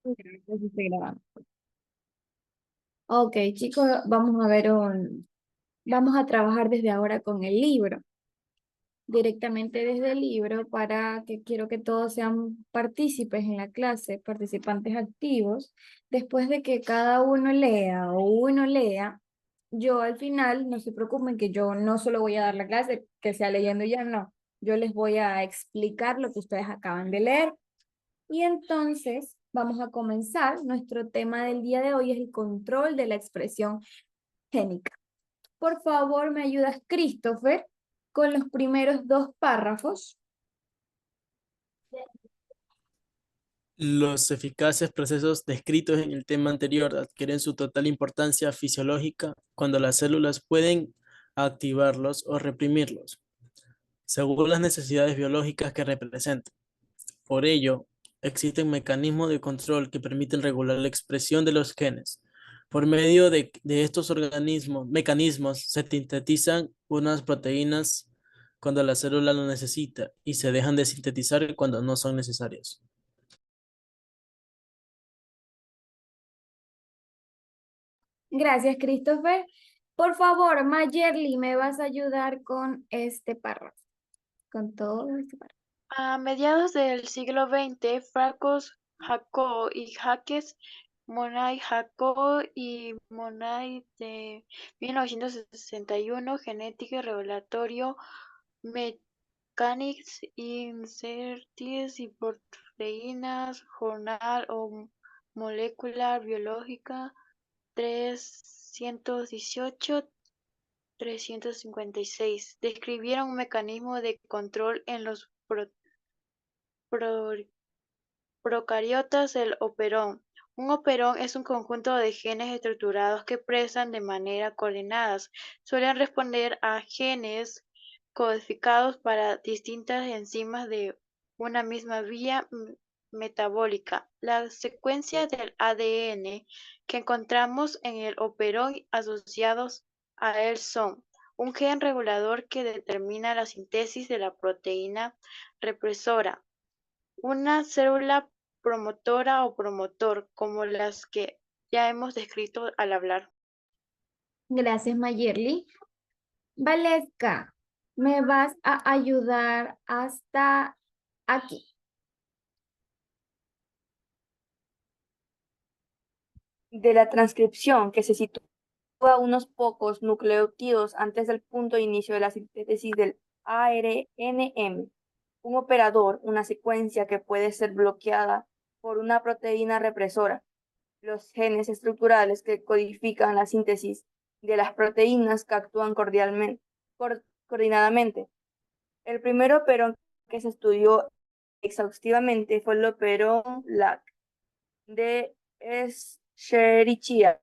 Gracias, estoy grabando. Ok, chicos, vamos a trabajar desde ahora con el libro, directamente desde el libro para que quiero que todos sean partícipes en la clase, participantes activos. Después de que cada uno lea o uno lea, yo al final, no se preocupen que yo no solo voy a dar la clase, que sea leyendo ya, no. Yo les voy a explicar lo que ustedes acaban de leer. Y entonces vamos a comenzar. Nuestro tema del día de hoy es el control de la expresión génica. Por favor, me ayudas, Christopher, con los primeros dos párrafos. Los eficaces procesos descritos en el tema anterior adquieren su total importancia fisiológica cuando las células pueden activarlos o reprimirlos, según las necesidades biológicas que representan. Por ello, existen mecanismos de control que permiten regular la expresión de los genes. Por medio de estos mecanismos se sintetizan unas proteínas cuando la célula lo necesita y se dejan de sintetizar cuando no son necesarias. Gracias, Christopher. Por favor, Mayerly, ¿me vas a ayudar con este párrafo? Con todo este párrafo. A mediados del siglo XX, Francois Jacob y Jacques Monod Jacob y Monod de 1961, Genetic Regulatory Mechanics Inserties y Proteínas, Journal of Molecular Biológica 318-356, describieron un mecanismo de control en los pro- procariotas del operón. Un operón es un conjunto de genes estructurados que expresan de manera coordinadas. Suelen responder a genes codificados para distintas enzimas de una misma vía metabólica. Las secuencias del ADN que encontramos en el operón asociados a él son un gen regulador que determina la síntesis de la proteína represora, una célula promotora o promotor, como las que ya hemos descrito al hablar. Gracias, Mayerly. Valeska, ¿me vas a ayudar hasta aquí? De la transcripción que se sitúa unos pocos nucleótidos antes del punto de inicio de la síntesis del ARNM. Un operador, una secuencia que puede ser bloqueada por una proteína represora. Los genes estructurales que codifican la síntesis de las proteínas que actúan coordinadamente. El primer operón que se estudió exhaustivamente fue el operón LAC de Escherichia.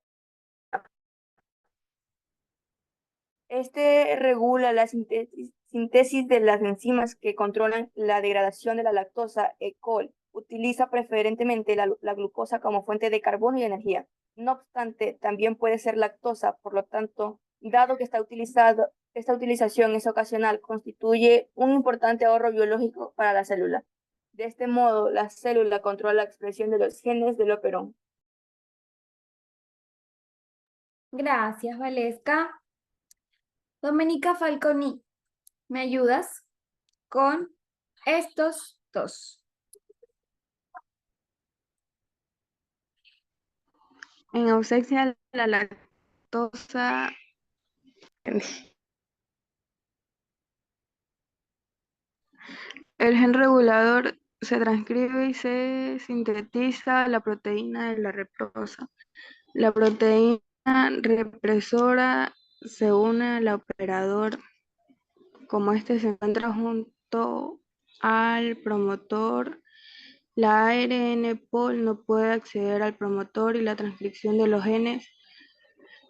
Este regula la síntesis de las enzimas que controlan la degradación de la lactosa E. coli. Utiliza preferentemente la glucosa como fuente de carbono y energía. No obstante, también puede ser lactosa, por lo tanto, dado que esta utilización es ocasional, constituye un importante ahorro biológico para la célula. De este modo, la célula controla la expresión de los genes del operón. Gracias, Valeska. Domenica Falconi, ¿me ayudas con estos dos? En ausencia de la lactosa, el gen regulador se transcribe y se sintetiza la proteína de la reprosa. La proteína represora se une al operador, como este se encuentra junto al promotor. La ARN-POL no puede acceder al promotor y la transcripción de los genes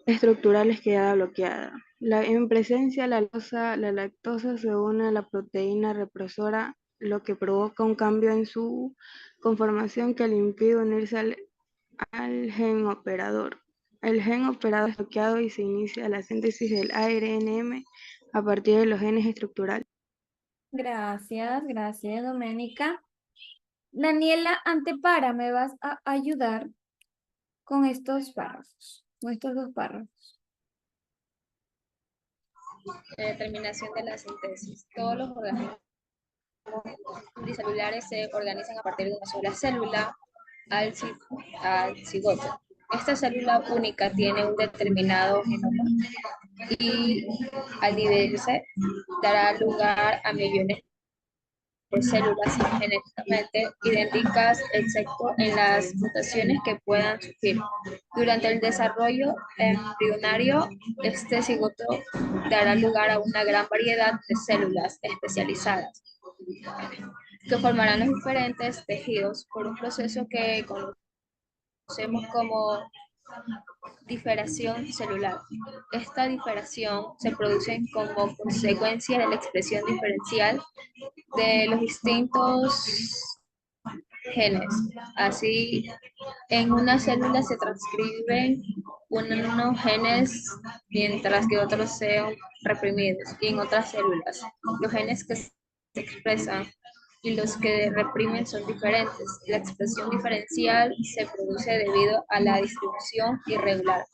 estructurales queda bloqueada. En presencia, la lactosa se une a la proteína represora, lo que provoca un cambio en su conformación que le impide unirse al gen operador. El gen operador es bloqueado y se inicia la síntesis del ARNM a partir de los genes estructurales. Gracias, Doménica. Daniela Antepara, me vas a ayudar con estos párrafos, con estos dos párrafos. Determinación de la síntesis. Todos los organismos unicelulares se organizan a partir de una sola célula, al cigoto. Esta célula única tiene un determinado genoma y al dividirse dará lugar a millones de células genéticamente idénticas, excepto en las mutaciones que puedan surgir. Durante el desarrollo embrionario, este cigoto dará lugar a una gran variedad de células especializadas que formarán los diferentes tejidos por un proceso que conocemos como diferenciación celular. Esta diferenciación se produce como consecuencia de la expresión diferencial de los distintos genes. Así, en una célula se transcriben unos genes mientras que otros sean reprimidos. Y en otras células, los genes que se expresan y los que reprimen son diferentes. La expresión diferencial se produce debido a la distribución irregular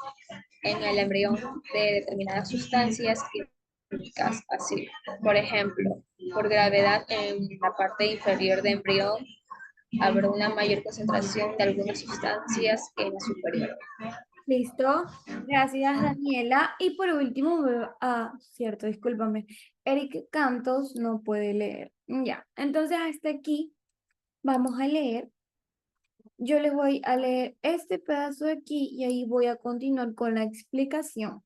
en el embrión de determinadas sustancias químicas, así, por ejemplo, por gravedad en la parte inferior del embrión habrá una mayor concentración de algunas sustancias que en la superior. ¿Listo? Gracias, Daniela. Y por último, cierto, discúlpame. Eric Cantos no puede leer. Ya, entonces hasta aquí vamos a leer. Yo les voy a leer este pedazo de aquí y ahí voy a continuar con la explicación.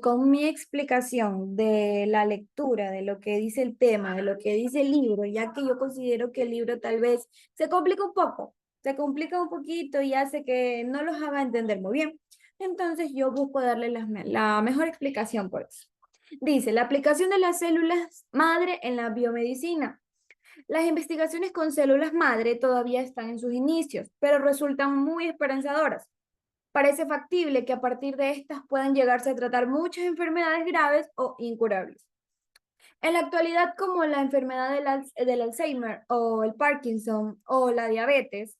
Con mi explicación de la lectura, de lo que dice el tema, de lo que dice el libro, ya que yo considero que el libro tal vez se complica un poco, se complica un poquito y hace que no los haga entender muy bien. Entonces yo busco darle la mejor explicación por eso. Dice, la aplicación de las células madre en la biomedicina. Las investigaciones con células madre todavía están en sus inicios, pero resultan muy esperanzadoras. Parece factible que a partir de estas puedan llegarse a tratar muchas enfermedades graves o incurables. En la actualidad, como la enfermedad del Alzheimer o el Parkinson o la diabetes,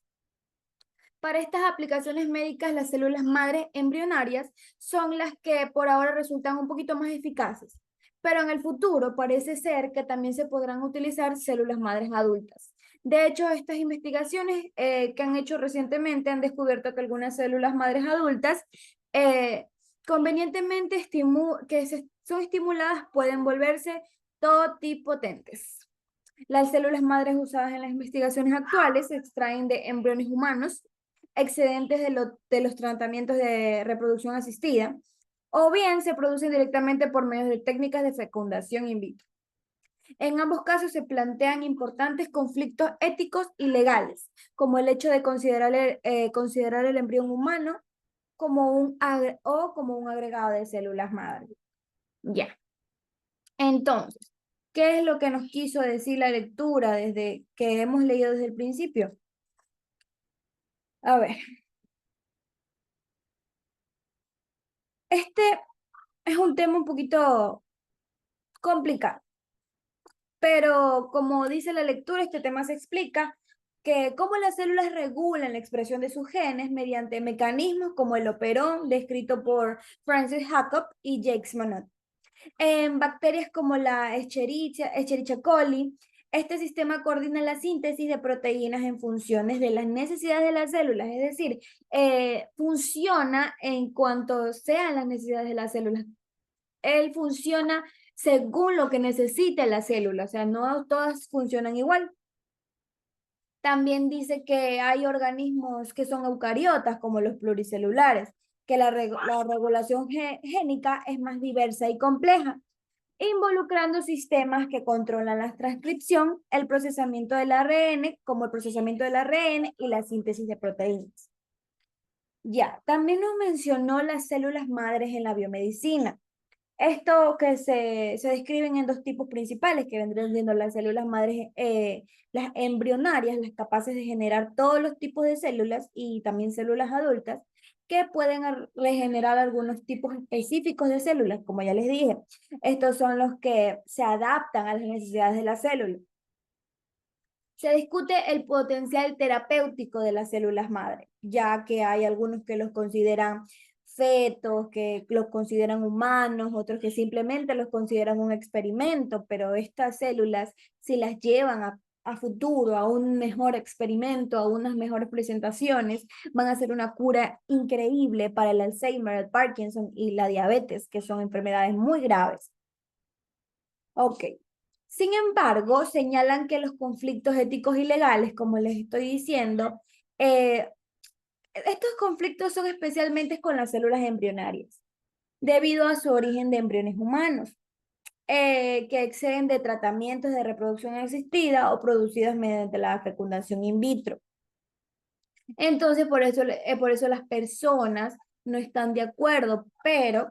para estas aplicaciones médicas las células madre embrionarias son las que por ahora resultan un poquito más eficaces, pero en el futuro parece ser que también se podrán utilizar células madres adultas. De hecho, estas investigaciones que han hecho recientemente han descubierto que algunas células madres adultas convenientemente son estimuladas pueden volverse totipotentes. Las células madres usadas en las investigaciones actuales se extraen de embriones humanos excedentes de los tratamientos de reproducción asistida, o bien se producen directamente por medio de técnicas de fecundación in vitro. En ambos casos se plantean importantes conflictos éticos y legales, como el hecho de considerar el embrión humano como un agregado de células madre. Ya. Entonces, ¿qué es lo que nos quiso decir la lectura desde que hemos leído desde el principio? A ver. Este es un tema un poquito complicado, pero como dice la lectura, este tema se explica que cómo las células regulan la expresión de sus genes mediante mecanismos como el operón, descrito por Francis Jacob y Jacques Monod. En bacterias como la Escherichia coli, este sistema coordina la síntesis de proteínas en funciones de las necesidades de las células, es decir, funciona en cuanto sean las necesidades de las células. Él funciona según lo que necesite la célula, o sea, no todas funcionan igual. También dice que hay organismos que son eucariotas, como los pluricelulares, que la regulación génica es más diversa y compleja, involucrando sistemas que controlan la transcripción, el procesamiento del ARN, como el procesamiento del ARN y la síntesis de proteínas. Ya, también nos mencionó las células madres en la biomedicina. Esto que se describen en dos tipos principales, que vendrían siendo las células madres, las embrionarias, las capaces de generar todos los tipos de células y también células adultas, que pueden regenerar algunos tipos específicos de células, como ya les dije. Estos son los que se adaptan a las necesidades de la célula. Se discute el potencial terapéutico de las células madre, ya que hay algunos que los consideran fetos, que los consideran humanos, otros que simplemente los consideran un experimento, pero estas células, si las llevan a futuro, a un mejor experimento, a unas mejores presentaciones, van a ser una cura increíble para el Alzheimer, el Parkinson y la diabetes, que son enfermedades muy graves. Ok. Sin embargo, señalan que los conflictos éticos y legales, como les estoy diciendo, estos conflictos son especialmente con las células embrionarias, debido a su origen de embriones humanos, que exceden de tratamientos de reproducción asistida o producidos mediante la fecundación in vitro. Entonces, por eso las personas no están de acuerdo, pero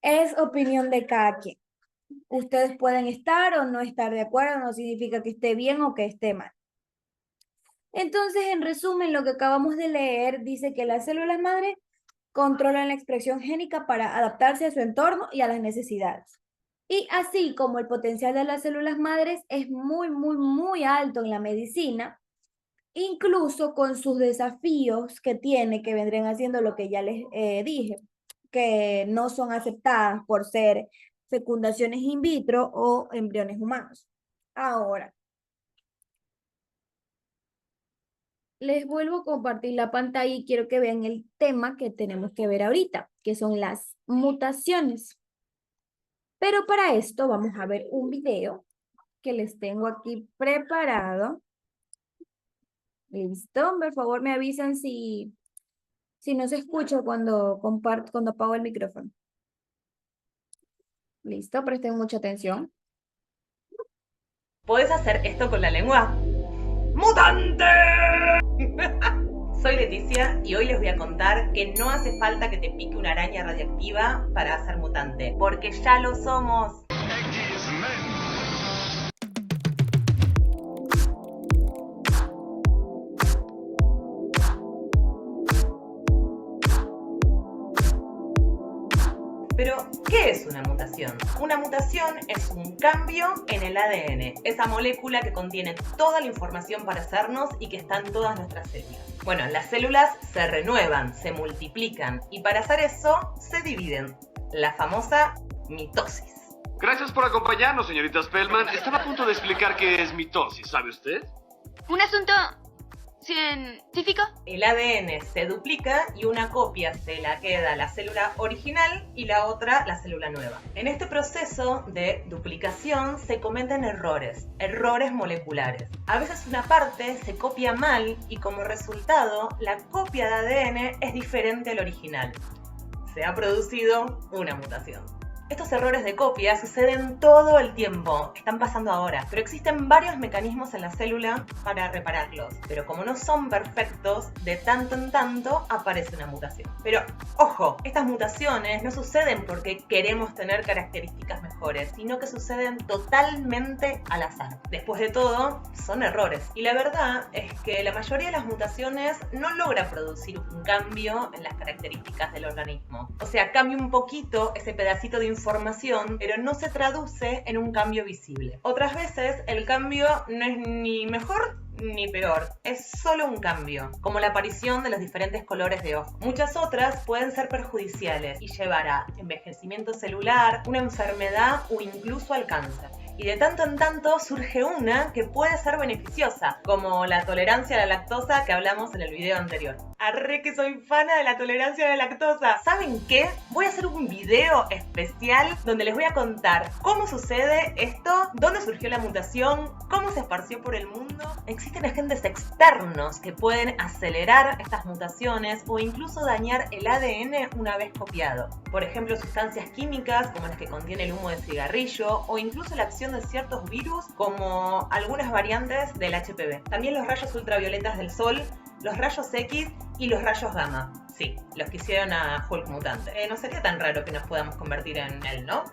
es opinión de cada quien. Ustedes pueden estar o no estar de acuerdo, no significa que esté bien o que esté mal. Entonces, en resumen, lo que acabamos de leer dice que las células madre controlan la expresión génica para adaptarse a su entorno y a las necesidades. Y así como el potencial de las células madres es muy, muy, muy alto en la medicina, incluso con sus desafíos que tiene, que vendrían haciendo lo que ya les dije, que no son aceptadas por ser fecundaciones in vitro o embriones humanos. Ahora, les vuelvo a compartir la pantalla y quiero que vean el tema que tenemos que ver ahorita, que son las mutaciones. Pero para esto vamos a ver un video que les tengo aquí preparado. ¿Listo? Por favor, me avisan si no se escucha cuando apago el micrófono. ¿Listo? Presten mucha atención. ¿Podés hacer esto con la lengua? ¡Mutante! Soy Leticia y hoy les voy a contar que no hace falta que te pique una araña radiactiva para ser mutante, porque ya lo somos. Pero, ¿qué es una mutación? Una mutación es un cambio en el ADN, esa molécula que contiene toda la información para hacernos y que está en todas nuestras células. Bueno, las células se renuevan, se multiplican y para hacer eso se dividen, la famosa mitosis. Gracias por acompañarnos, señorita Spellman. Estaba a punto de explicar qué es mitosis, ¿sabe usted? Un asunto científico. El ADN se duplica y una copia se la queda la célula original y la otra la célula nueva. En este proceso de duplicación se cometen errores moleculares. A veces una parte se copia mal y como resultado la copia de ADN es diferente al original. Se ha producido una mutación. Estos errores de copia suceden todo el tiempo, están pasando ahora, pero existen varios mecanismos en la célula para repararlos. Pero como no son perfectos, de tanto en tanto aparece una mutación. Pero ojo, estas mutaciones no suceden porque queremos tener características mejores, sino que suceden totalmente al azar. Después de todo, son errores. Y la verdad es que la mayoría de las mutaciones no logra producir un cambio en las características del organismo. O sea, cambia un poquito ese pedacito de información, pero no se traduce en un cambio visible. Otras veces el cambio no es ni mejor ni peor, es solo un cambio, como la aparición de los diferentes colores de ojo. Muchas otras pueden ser perjudiciales y llevar a envejecimiento celular, una enfermedad o incluso al cáncer. Y de tanto en tanto surge una que puede ser beneficiosa, como la tolerancia a la lactosa que hablamos en el video anterior. Arre que soy fana de la tolerancia a la lactosa. ¿Saben qué? Voy a hacer un video especial donde les voy a contar cómo sucede esto, dónde surgió la mutación, cómo se esparció por el mundo. Existen agentes externos que pueden acelerar estas mutaciones o incluso dañar el ADN una vez copiado. Por ejemplo, sustancias químicas como las que contiene el humo de cigarrillo o incluso la acción de ciertos virus como algunas variantes del HPV. También los rayos ultravioletas del sol, los rayos X y los rayos gamma. Sí, los que hicieron a Hulk mutante. No sería tan raro que nos podamos convertir en él, ¿no?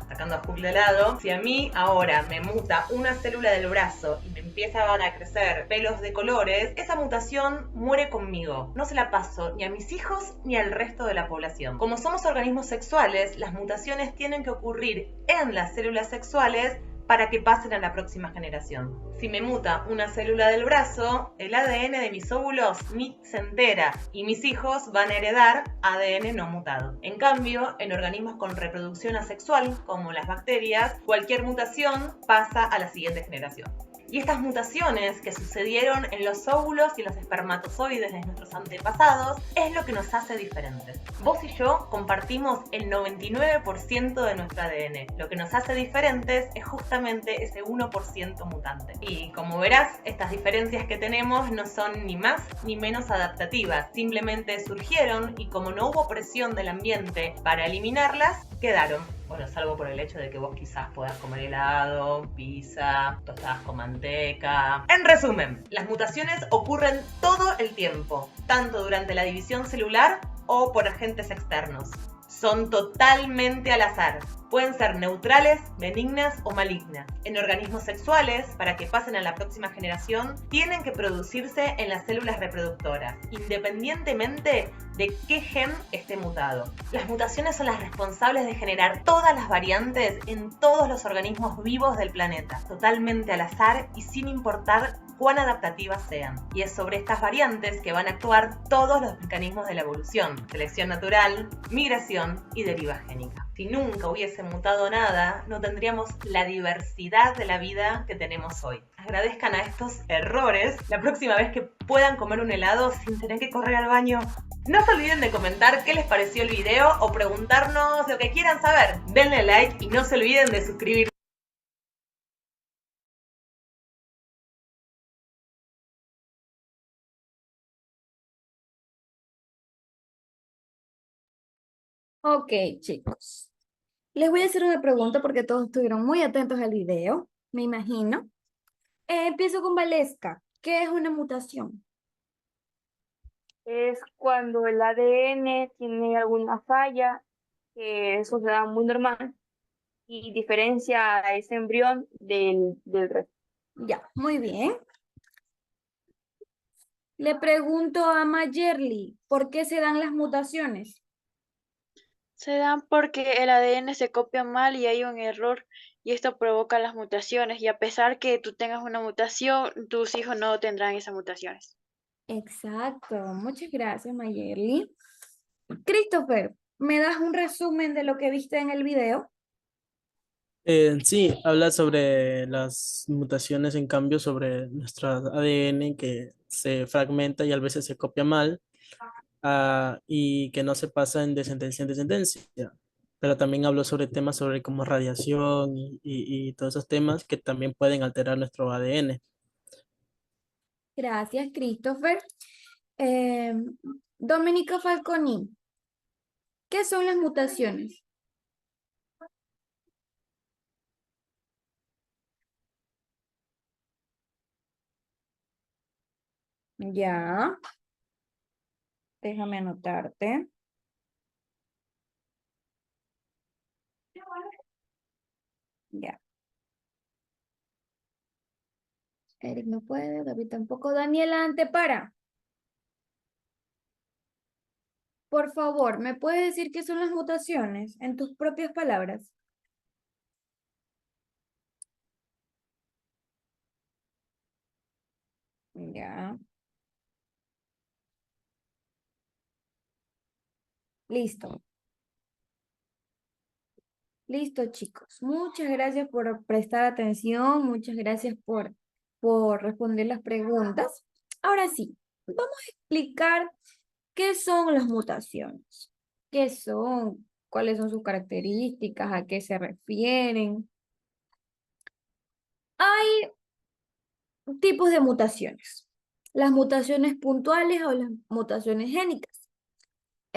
Sacando a Hulk de lado, si a mí ahora me muta una célula del brazo y me empiezan a crecer pelos de colores, esa mutación muere conmigo. No se la paso ni a mis hijos ni al resto de la población. Como somos organismos sexuales, las mutaciones tienen que ocurrir en las células sexuales para que pasen a la próxima generación. Si me muta una célula del brazo, el ADN de mis óvulos ni se entera y mis hijos van a heredar ADN no mutado. En cambio, en organismos con reproducción asexual, como las bacterias, cualquier mutación pasa a la siguiente generación. Y estas mutaciones que sucedieron en los óvulos y los espermatozoides de nuestros antepasados es lo que nos hace diferentes. Vos y yo compartimos el 99% de nuestro ADN. Lo que nos hace diferentes es justamente ese 1% mutante. Y como verás, estas diferencias que tenemos no son ni más ni menos adaptativas. Simplemente surgieron y como no hubo presión del ambiente para eliminarlas, quedaron. Bueno, salvo por el hecho de que vos quizás puedas comer helado, pizza, tostadas con manteca. En resumen, las mutaciones ocurren todo el tiempo, tanto durante la división celular o por agentes externos. Son totalmente al azar. Pueden ser neutrales, benignas o malignas. En organismos sexuales, para que pasen a la próxima generación, tienen que producirse en las células reproductoras, independientemente de qué gen esté mutado. Las mutaciones son las responsables de generar todas las variantes en todos los organismos vivos del planeta, totalmente al azar y sin importar cuán adaptativas sean. Y es sobre estas variantes que van a actuar todos los mecanismos de la evolución: selección natural, migración y deriva génica. Si nunca hubiese mutado nada, no tendríamos la diversidad de la vida que tenemos hoy. Agradezcan a estos errores la próxima vez que puedan comer un helado sin tener que correr al baño. No se olviden de comentar qué les pareció el video o preguntarnos lo que quieran saber. Denle like y no se olviden de suscribirse. Ok, chicos. Les voy a hacer una pregunta porque todos estuvieron muy atentos al video, me imagino. Empiezo con Valesca. ¿Qué es una mutación? Es cuando el ADN tiene alguna falla, que eso se da muy normal, y diferencia a ese embrión del resto. Ya, muy bien. Le pregunto a Mayerly, ¿por qué se dan las mutaciones? Se dan porque el ADN se copia mal y hay un error y esto provoca las mutaciones y a pesar que tú tengas una mutación, tus hijos no tendrán esas mutaciones. Exacto, muchas gracias, Mayerly. Christopher, ¿me das un resumen de lo que viste en el video? Sí, habla sobre las mutaciones en cambio sobre nuestro ADN que se fragmenta y a veces se copia mal, y que no se pasa en descendencia en descendencia. Pero también habló sobre temas sobre como radiación y todos esos temas que también pueden alterar nuestro ADN. Gracias, Christopher. Dominica Falconi, ¿qué son las mutaciones? Ya. Déjame anotarte. Ya. Eric no puede, David tampoco. Daniela Antepara. Por favor, ¿me puedes decir qué son las mutaciones en tus propias palabras? Ya. Listo. Listo, chicos. Muchas gracias por prestar atención. Muchas gracias por responder las preguntas. Ahora sí, vamos a explicar qué son las mutaciones. ¿Qué son? ¿Cuáles son sus características? ¿A qué se refieren? Hay tipos de mutaciones. Las mutaciones puntuales o las mutaciones génicas.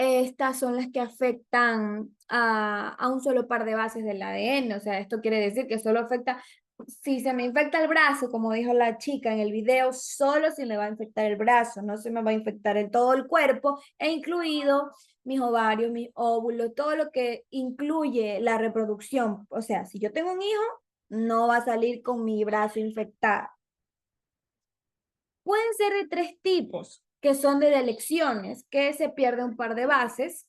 Estas son las que afectan a un solo par de bases del ADN. O sea, esto quiere decir que solo afecta, si se me infecta el brazo, como dijo la chica en el video, solo se me va a infectar el brazo, no se me va a infectar todo el cuerpo, e incluido mis ovarios, mis óvulos, todo lo que incluye la reproducción. O sea, si yo tengo un hijo, no va a salir con mi brazo infectado. Pueden ser de tres tipos, que son de delecciones, que se pierde un par de bases,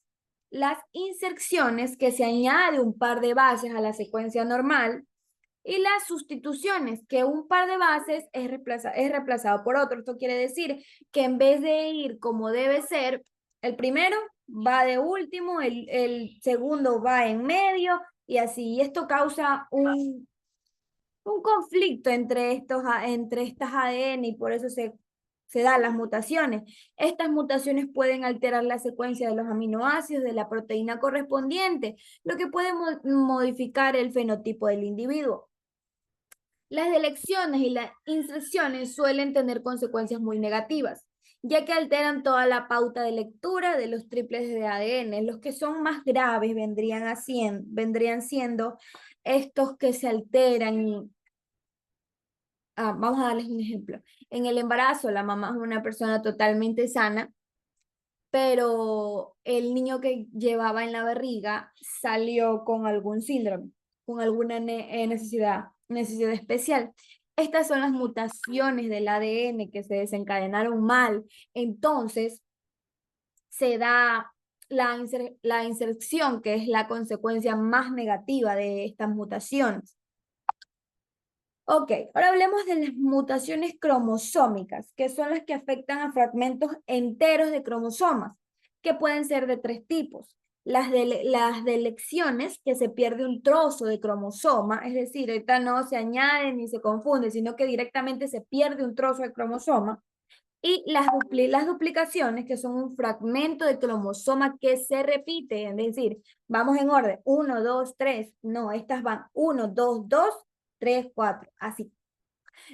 las inserciones, que se añade un par de bases a la secuencia normal, Y las sustituciones, que un par de bases es reemplazado por otro. Esto quiere decir que en vez de ir como debe ser, el primero va de último, el segundo va en medio, y así. Y esto causa un conflicto entre estas ADN, y por eso se dan las mutaciones. Estas mutaciones pueden alterar la secuencia de los aminoácidos de la proteína correspondiente, lo que puede modificar el fenotipo del individuo. Las deleciones y las inserciones suelen tener consecuencias muy negativas, ya que alteran toda la pauta de lectura de los triples de ADN. Los que son más graves vendrían siendo estos que se alteran. Vamos a darles un ejemplo. En el embarazo, la mamá es una persona totalmente sana, pero el niño que llevaba en la barriga salió con algún síndrome, con alguna necesidad especial. Estas son las mutaciones del ADN que se desencadenaron mal. Entonces, se da la inserción, que es la consecuencia más negativa de estas mutaciones. Ok, ahora hablemos de las mutaciones cromosómicas, que son las que afectan a fragmentos enteros de cromosomas, que pueden ser de 3 tipos. Las delecciones, que se pierde un trozo de cromosoma, es decir, ahorita no se añade ni se confunde, sino que directamente se pierde un trozo de cromosoma. Y las duplicaciones, que son un fragmento de cromosoma que se repite, es decir, vamos en orden, 1, 2, 3, no, estas van 1, 2, 2, 3, 4, así.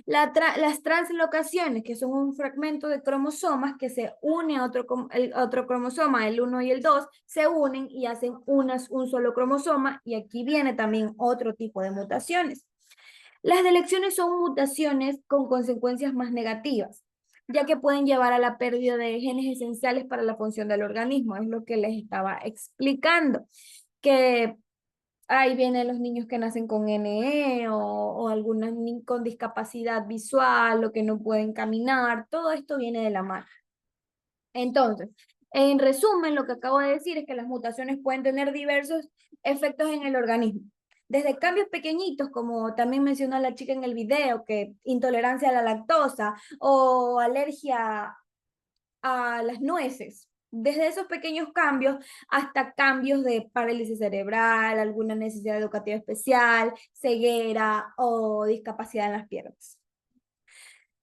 Las translocaciones, que son un fragmento de cromosomas que se une a otro cromosoma, el 1 y el 2, se unen y hacen un solo cromosoma, y aquí viene también otro tipo de mutaciones. Las deleciones son mutaciones con consecuencias más negativas, ya que pueden llevar a la pérdida de genes esenciales para la función del organismo. Es lo que les estaba explicando, que ahí vienen los niños que nacen con NE o algunos con discapacidad visual o que no pueden caminar. Todo esto viene de la mano. Entonces, en resumen, lo que acabo de decir es que las mutaciones pueden tener diversos efectos en el organismo. Desde cambios pequeñitos, como también mencionó la chica en el video, que intolerancia a la lactosa o alergia a las nueces. Desde esos pequeños cambios hasta cambios de parálisis cerebral, alguna necesidad educativa especial, ceguera o discapacidad en las piernas.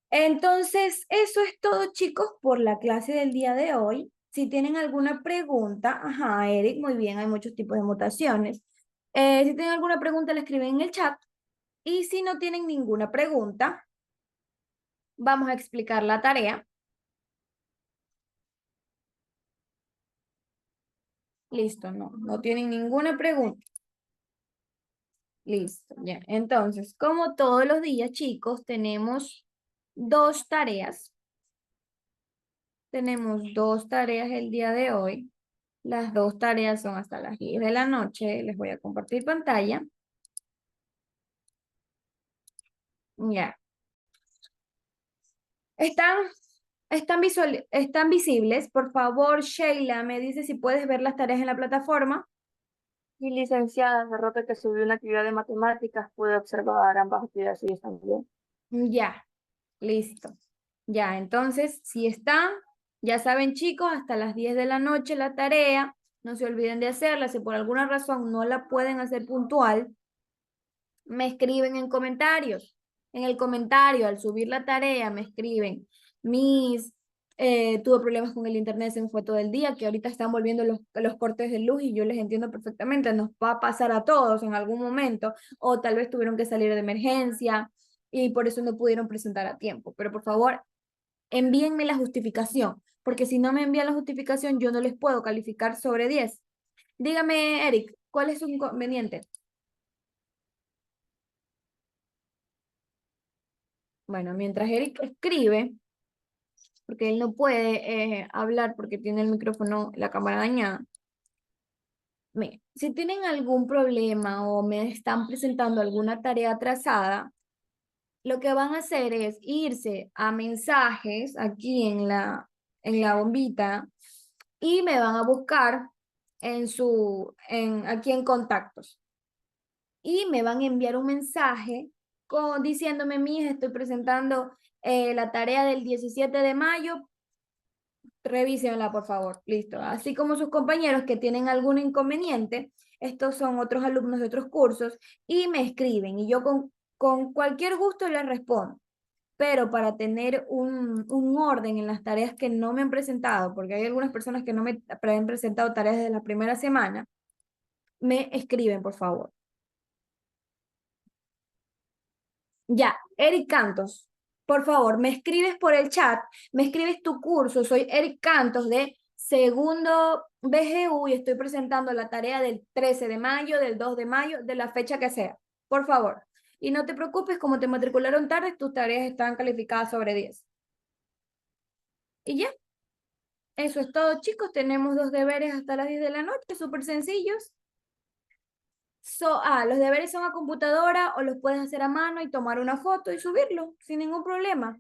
Entonces, eso es todo, chicos, por la clase del día de hoy. Si tienen alguna pregunta, Eric, muy bien, hay muchos tipos de mutaciones. Si tienen alguna pregunta, la escriben en el chat. Y si no tienen ninguna pregunta, vamos a explicar la tarea. Listo, no tienen ninguna pregunta. Listo, ya. Entonces, como todos los días, chicos, tenemos 2 tareas. Tenemos 2 tareas el día de hoy. Las 2 tareas son hasta las 10 de la noche. Les voy a compartir pantalla. Ya. ¿Están visibles? Por favor, Sheila, me dice si puedes ver las tareas en la plataforma. Y licenciada, de rato que subió una actividad de matemáticas, pude observar ambas actividades y también. Ya, listo. Ya, entonces, si están, ya saben, chicos, hasta las 10 de la noche la tarea. No se olviden de hacerla. Si por alguna razón no la pueden hacer puntual, me escriben en comentarios. En el comentario, al subir la tarea, me escriben: tuve problemas con el internet, se me fue todo el día, que ahorita están volviendo los cortes de luz y yo les entiendo perfectamente, nos va a pasar a todos en algún momento, o tal vez tuvieron que salir de emergencia y por eso no pudieron presentar a tiempo. Pero por favor, envíenme la justificación, porque si no me envían la justificación, yo no les puedo calificar sobre 10. Dígame, Eric, ¿cuál es su inconveniente? Bueno, mientras Eric escribe, porque él no puede hablar porque tiene el micrófono, la cámara dañada. Miren, si tienen algún problema o me están presentando alguna tarea atrasada, lo que van a hacer es irse a mensajes aquí en la bombita y me van a buscar aquí en contactos. y me van a enviar un mensaje diciéndome, mija, estoy presentando la tarea del 17 de mayo, revísenla por favor, listo. Así como sus compañeros que tienen algún inconveniente, estos son otros alumnos de otros cursos y me escriben y yo con cualquier gusto les respondo. Pero para tener un orden en las tareas que no me han presentado, porque hay algunas personas que no me han presentado tareas desde la primera semana, me escriben, por favor. Ya, Eric Cantos, por favor, me escribes por el chat, me escribes tu curso, soy Eric Cantos de segundo BGU y estoy presentando la tarea del 13 de mayo, del 2 de mayo, de la fecha que sea, por favor. Y no te preocupes, como te matricularon tarde, tus tareas están calificadas sobre 10. Y ya, eso es todo, chicos. Tenemos 2 deberes hasta las 10 de la noche, súper sencillos. Los deberes son a computadora o los puedes hacer a mano y tomar una foto y subirlo sin ningún problema.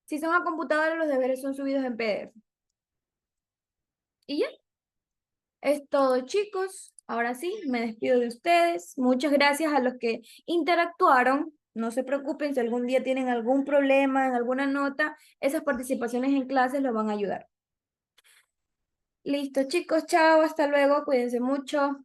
Si son a computadora, los deberes son subidos en PDF. Y ya, es todo, chicos. Ahora sí, me despido de ustedes. Muchas gracias a los que interactuaron. No se preocupen si algún día tienen algún problema en alguna nota, esas participaciones en clases los van a ayudar. Listo, chicos, chao, hasta luego, cuídense mucho.